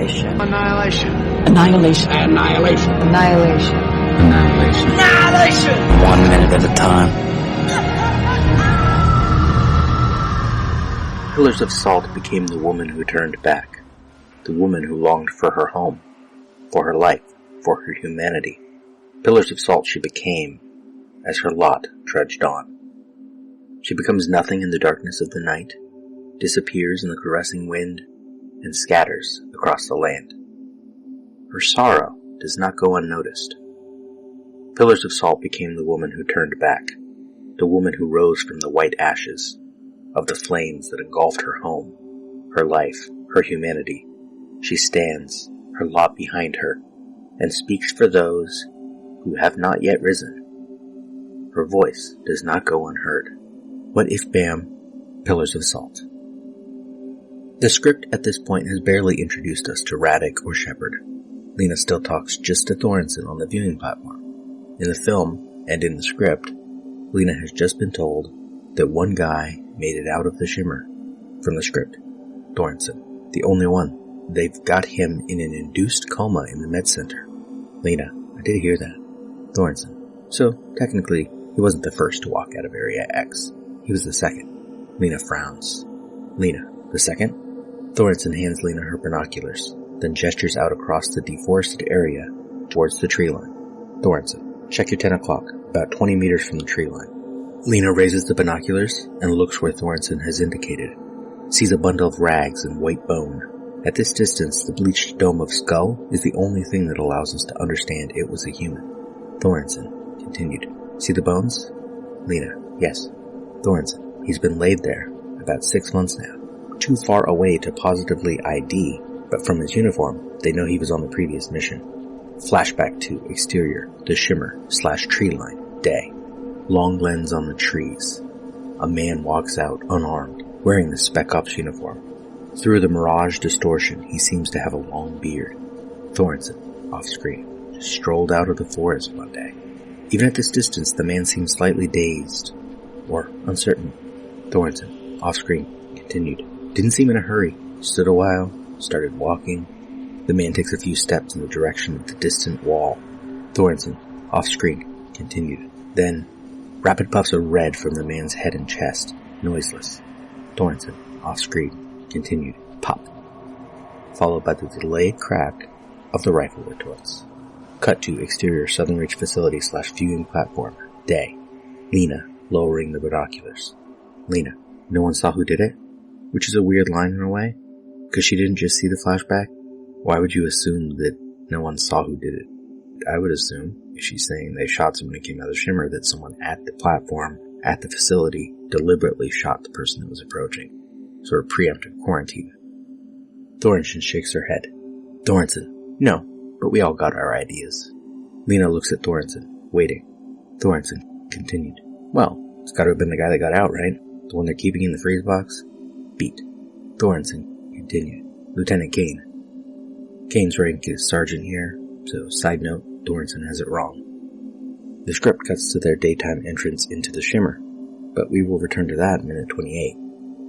Annihilation. Annihilation. Annihilation. Annihilation. Annihilation. Annihilation. Annihilation. 1 minute at a time. Pillars of Salt became the woman who turned back, the woman who longed for her home, for her life, for her humanity. Pillars of Salt she became, as her lot trudged on. She becomes nothing in the darkness of the night, disappears in the caressing wind, and scatters across the land. Her sorrow does not go unnoticed. Pillars of Salt became the woman who turned back, the woman who rose from the white ashes of the flames that engulfed her home, her life, her humanity. She stands, her lot behind her, and speaks for those who have not yet risen. Her voice does not go unheard. What if Bam? Pillars of Salt. The script at this point has barely introduced us to Radek or Shepard. Lena still talks just to Thorensen on the viewing platform. In the film, and in the script, Lena has just been told that one guy made it out of the Shimmer. From the script, Thorensen, the only one. They've got him in an induced coma in the med center. Lena, I did hear that. Thorensen, so technically, he wasn't the first to walk out of Area X. He was the second. Lena frowns. Lena, the second? Thorensen hands Lena her binoculars, then gestures out across the deforested area towards the tree line. Thorensen, check your 10 o'clock, about 20 meters from the tree line. Lena raises the binoculars and looks where Thorensen has indicated. Sees a bundle of rags and white bone. At this distance, the bleached dome of skull is the only thing that allows us to understand it was a human. Thorensen continued. See the bones? Lena, yes. Thorensen, he's been laid there about 6 months now. Too far away to positively ID, but from his uniform, they know he was on the previous mission. Flashback to exterior, the Shimmer/tree line, day. Long lens on the trees. A man walks out unarmed, wearing the Spec Ops uniform. Through the mirage distortion, he seems to have a long beard. Thorensen, off screen, just strolled out of the forest one day. Even at this distance, the man seems slightly dazed, or uncertain. Thorensen, off screen, continued. Didn't seem in a hurry, stood a while, started walking. The man takes a few steps in the direction of the distant wall. Thorensen, off screen, continued. Then, rapid puffs of red from the man's head and chest, noiseless. Thorensen, off screen, continued. Pop. Followed by the delayed crack of the rifle retorts. Cut to exterior Southern Ridge facility/viewing platform, day. Lena, lowering the binoculars. Lena, no one saw who did it? Which is a weird line in a way, because she didn't just see the flashback. Why would you assume that no one saw who did it? I would assume, if she's saying they shot someone who came out of the Shimmer, that someone at the platform, at the facility, deliberately shot the person that was approaching. Sort of preemptive quarantine. Thorensen shakes her head. Thorensen, no, but we all got our ideas. Lena looks at Thorensen, waiting. Thorensen continued. Well, it's gotta have been the guy that got out, right? The one they're keeping in the freeze box? Beat. Thorensen continued. Lieutenant Kane. Kane's rank is sergeant here, so side note, Thorensen has it wrong. The script cuts to their daytime entrance into the Shimmer, but we will return to that in minute 28.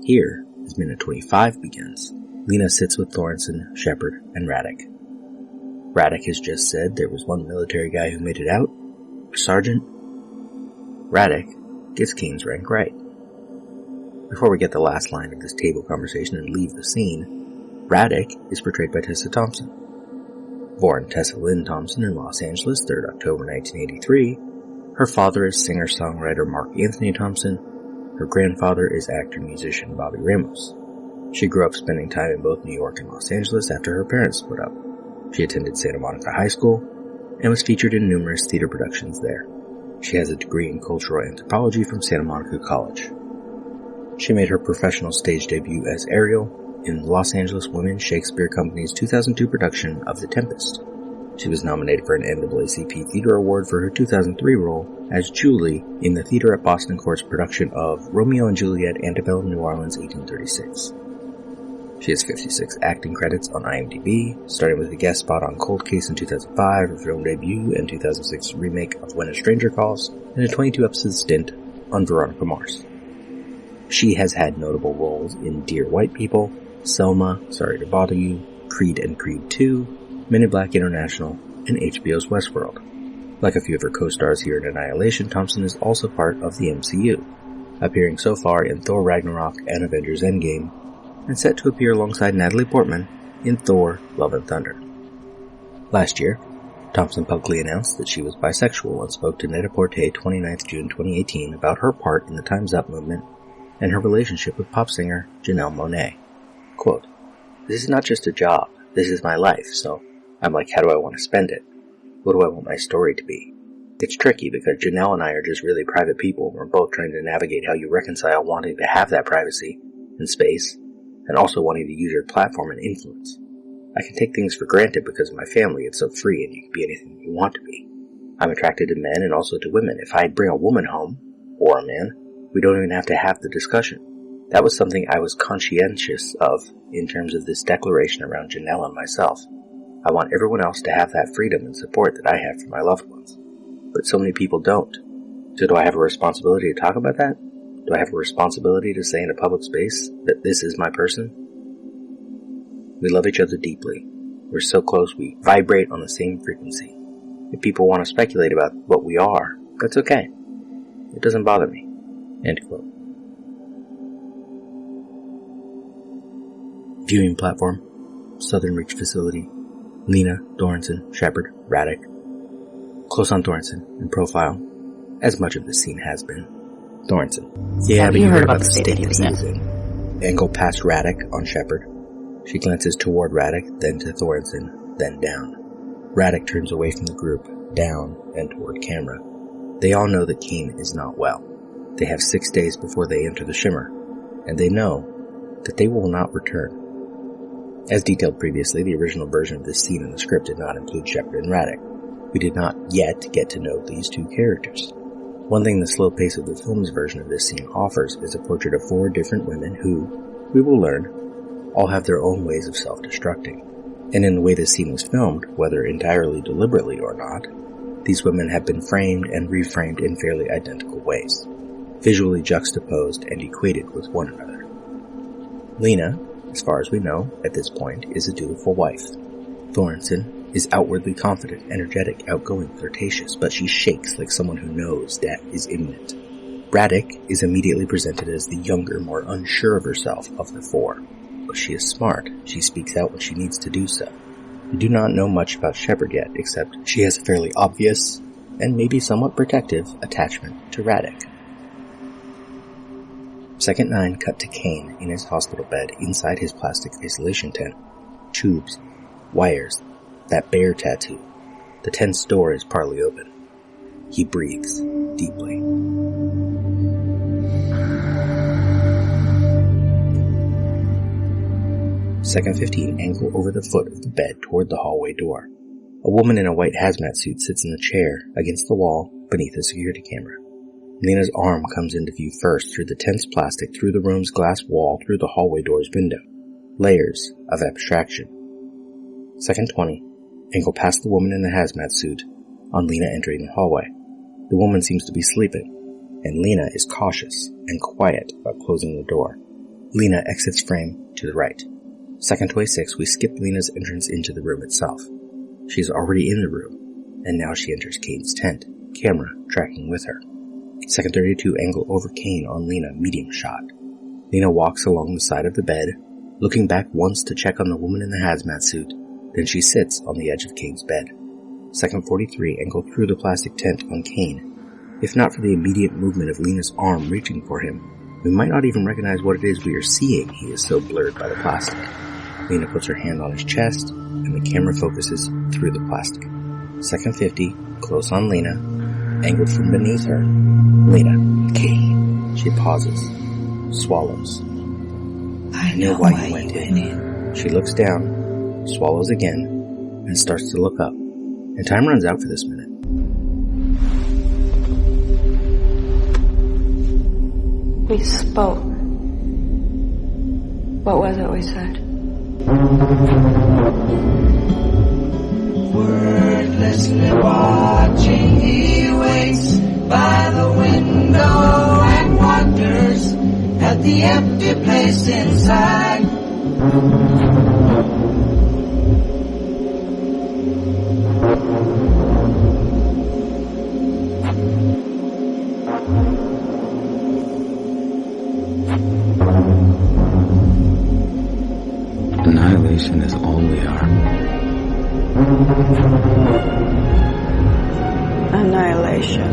Here, as minute 25 begins, Lena sits with Thorensen, Shepard, and Radek. Radek has just said there was one military guy who made it out. Sergeant. Radek gets Kane's rank right. Before we get the last line of this table conversation and leave the scene, Radek is portrayed by Tessa Thompson. Born Tessa Lynn Thompson in Los Angeles, 3rd October 1983, her father is singer-songwriter Mark Anthony Thompson. Her grandfather is actor-musician Bobby Ramos. She grew up spending time in both New York and Los Angeles after her parents split up. She attended Santa Monica High School and was featured in numerous theater productions there. She has a degree in cultural anthropology from Santa Monica College. She made her professional stage debut as Ariel in Los Angeles Women's Shakespeare Company's 2002 production of The Tempest. She was nominated for an NAACP Theater Award for her 2003 role as Julie in the Theater at Boston Court's production of Romeo and Juliet, Antebellum, New Orleans, 1836. She has 56 acting credits on IMDb, starting with a guest spot on Cold Case in 2005, her film debut, and 2006 remake of When a Stranger Calls, and a 22-episode stint on Veronica Mars. She has had notable roles in Dear White People, Selma, Sorry to Bother You, Creed and Creed 2, Men in Black International, and HBO's Westworld. Like a few of her co-stars here in Annihilation, Thompson is also part of the MCU, appearing so far in Thor Ragnarok and Avengers Endgame, and set to appear alongside Natalie Portman in Thor Love and Thunder. Last year, Thompson publicly announced that she was bisexual and spoke to Net-a-Porter 29th June 2018 about her part in the Time's Up movement and her relationship with pop singer Janelle Monáe. Quote, "This is not just a job, this is my life, so I'm like, how do I want to spend it? What do I want my story to be?" It's tricky because Janelle and I are just really private people. We're both trying to navigate how you reconcile wanting to have that privacy and space, and also wanting to use your platform and influence. I can take things for granted because of my family. It's so free and you can be anything you want to be. I'm attracted to men and also to women. If I bring a woman home, or a man, we don't even have to have the discussion. That was something I was conscientious of in terms of this declaration around Janelle and myself. I want everyone else to have that freedom and support that I have for my loved ones. But so many people don't. So do I have a responsibility to talk about that? Do I have a responsibility to say in a public space that this is my person? We love each other deeply. We're so close, we vibrate on the same frequency. If people want to speculate about what we are, that's okay. It doesn't bother me." End quote. Viewing platform: Southern Reach Facility, Lena, Thorensen, Shepard, Radek. Close on Thorensen, in profile, as much of this scene has been. Thorensen: "Yeah, but you heard about the state he was in." Angle past Radek on Shepard. She glances toward Radek, then to Thorensen, then down. Radek turns away from the group, down, and toward camera. They all know that KANE is not well. They have 6 days before they enter the Shimmer, and they know that they will not return. As detailed previously, the original version of this scene in the script did not include Shepard and Radek. We did not yet get to know these two characters. One thing the slow pace of the film's version of this scene offers is a portrait of 4 different women who, we will learn, all have their own ways of self-destructing. And in the way this scene was filmed, whether entirely deliberately or not, these women have been framed and reframed in fairly identical ways, visually juxtaposed and equated with one another. Lena, as far as we know at this point, is a dutiful wife. Thorensen is outwardly confident, energetic, outgoing, flirtatious, but she shakes like someone who knows death is imminent. Radek is immediately presented as the younger, more unsure of herself of the 4. But she is smart. She speaks out when she needs to do so. We do not know much about Shepard yet, except she has a fairly obvious, and maybe somewhat protective, attachment to Radek. Second 9 cut to KANE in his hospital bed inside his plastic isolation tent. Tubes, wires, that bear tattoo. The tent's door is partly open. He breathes deeply. Second 15 angle over the foot of the bed toward the hallway door. A woman in a white hazmat suit sits in the chair against the wall beneath a security camera. Lena's arm comes into view first through the tent's plastic, through the room's glass wall, through the hallway door's window. Layers of abstraction. Second 20 angle past the woman in the hazmat suit on Lena entering the hallway. The woman seems to be sleeping, and Lena is cautious and quiet about closing the door. Lena exits frame to the right. Second 26, we skip Lena's entrance into the room itself. She is already in the room, and now she enters KANE's tent, camera tracking with her. Second 32, angle over KANE on Lena, medium shot. Lena walks along the side of the bed, looking back once to check on the woman in the hazmat suit, then she sits on the edge of KANE's bed. Second 43, angle through the plastic tent on KANE. If not for the immediate movement of Lena's arm reaching for him, we might not even recognize what it is we are seeing. He is so blurred by the plastic. Lena puts her hand on his chest, and the camera focuses through the plastic. Second 50, close on Lena, angled from beneath her. Lena, KANE. She pauses, swallows. I know why you went in. She looks down, swallows again, and starts to look up. And time runs out for this minute. We spoke. What was it we said? Wordlessly watching, he waits by the window and wonders at the empty place inside. Annihilation is all we are. Annihilation.